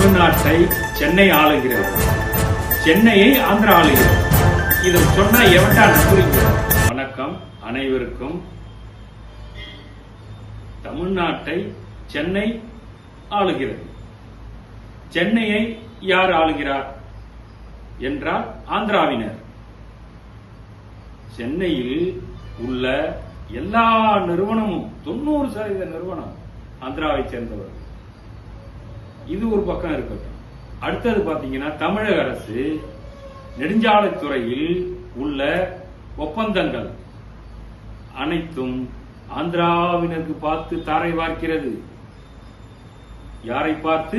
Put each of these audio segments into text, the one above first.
தமிழ்நாட்டை சென்னை ஆளுகிறது, சென்னையை ஆந்திரா ஆளுகிறது. இதை சொன்னா எவன்டா நம்புறீங்க? வணக்கம் அனைவருக்கும். தமிழ்நாட்டை சென்னை ஆளுகிறது. சென்னையை யார் ஆளுகிறார் என்றால் ஆந்திராவினர். சென்னையில் உள்ள எல்லா நிறுவனமும் 90% நிறுவனம் ஆந்திராவை சேர்ந்தவர். இது ஒரு பக்கம் இருக்கட்டும். அடுத்தது பாத்தீங்கன்னா தமிழக அரசு நெடுஞ்சாலைத்துறையில் உள்ள ஒப்பந்தங்கள் அனைத்தும் ஆந்திராவினருக்கு பார்த்து தாரை பார்க்கிறது. யாரை பார்த்து?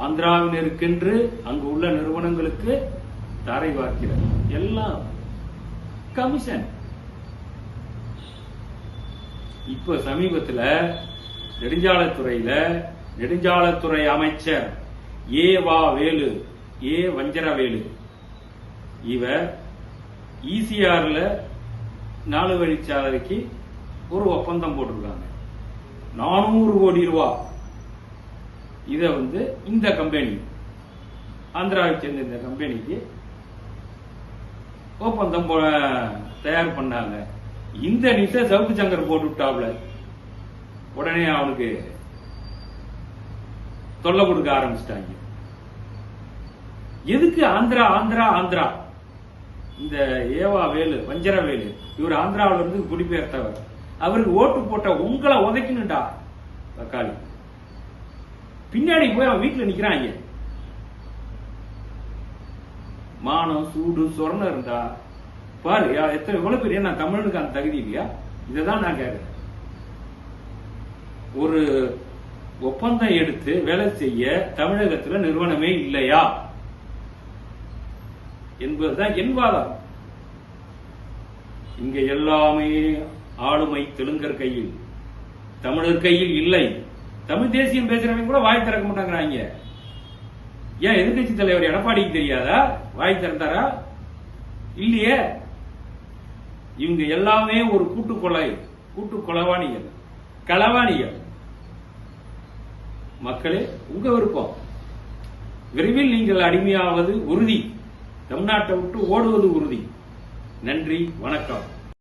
ஆந்திராவினருக்கென்று அங்கு உள்ள நிறுவனங்களுக்கு தாரை பார்க்கிறது. எல்லாம் கமிஷன். இப்ப சமீபத்தில் நெடுஞ்சாலைத்துறை அமைச்சர் ஏ வஞ்சரவேலு இவர் ஈசிஆர்ல 4 வழிச்சாலைக்கு ஒரு ஒப்பந்தம் போட்டிருக்காங்க. 400 கோடி ரூபாய். இத இந்த கம்பெனி, ஆந்திராவை சேர்ந்த இந்த கம்பெனிக்கு ஒப்பந்தம் தயார் பண்ணாங்க. இந்த நிச சவுக்கு சங்கர் போட்டு விட்டாப்ல. உடனே அவனுக்கு தொல்லை கொடுக்க ஆரம்பிச்சிட்டாங்க. எதுக்கு ஆந்திரா ஆந்திரா ஆந்திரா? இந்த வஞ்சரவேலு இவர் ஆந்திராவில இருந்து குடிபெயர்த்தவர். அவருக்கு ஓட்டு போட்ட உங்களை உதைக்கணும்டா தக்காளி. பின்னாடி போய் அவன் வீட்டுல நிக்கிறாங்க. மானம் சூடு சொர்ணம் இருந்தா பாரு எவ்வளவு பெரிய. நான் தமிழனுக்கு அந்த தகுதி இல்லையா? இதான் நான் கேட்கிறேன். ஒரு ஒப்பந்தம் எடுத்து வேலை செய்ய தமிழகத்தில் நிறுவனமே இல்லையா என்பதுதான் என் வாதம். இங்க எல்லாமே ஆளுமை தெலுங்கர் கையில், தமிழர் கையில் இல்லை. தமிழ் தேசியம் பேசுறவங்க கூட வாய் திறக்க மாட்டாங்கிறாங்க. ஏன் எதிர்கட்சி தலைவர் எடப்பாடிக்கு தெரியாதா? வாய் திறந்தாரா? இல்லையே. இவங்க எல்லாமே ஒரு கூட்டு களவாணிகள். மக்களே, உங்க விருப்பம். விரைவில் நீங்கள் அடிமையாவது உறுதி. தமிழ்நாட்டை விட்டு ஓடுவது உறுதி. நன்றி, வணக்கம்.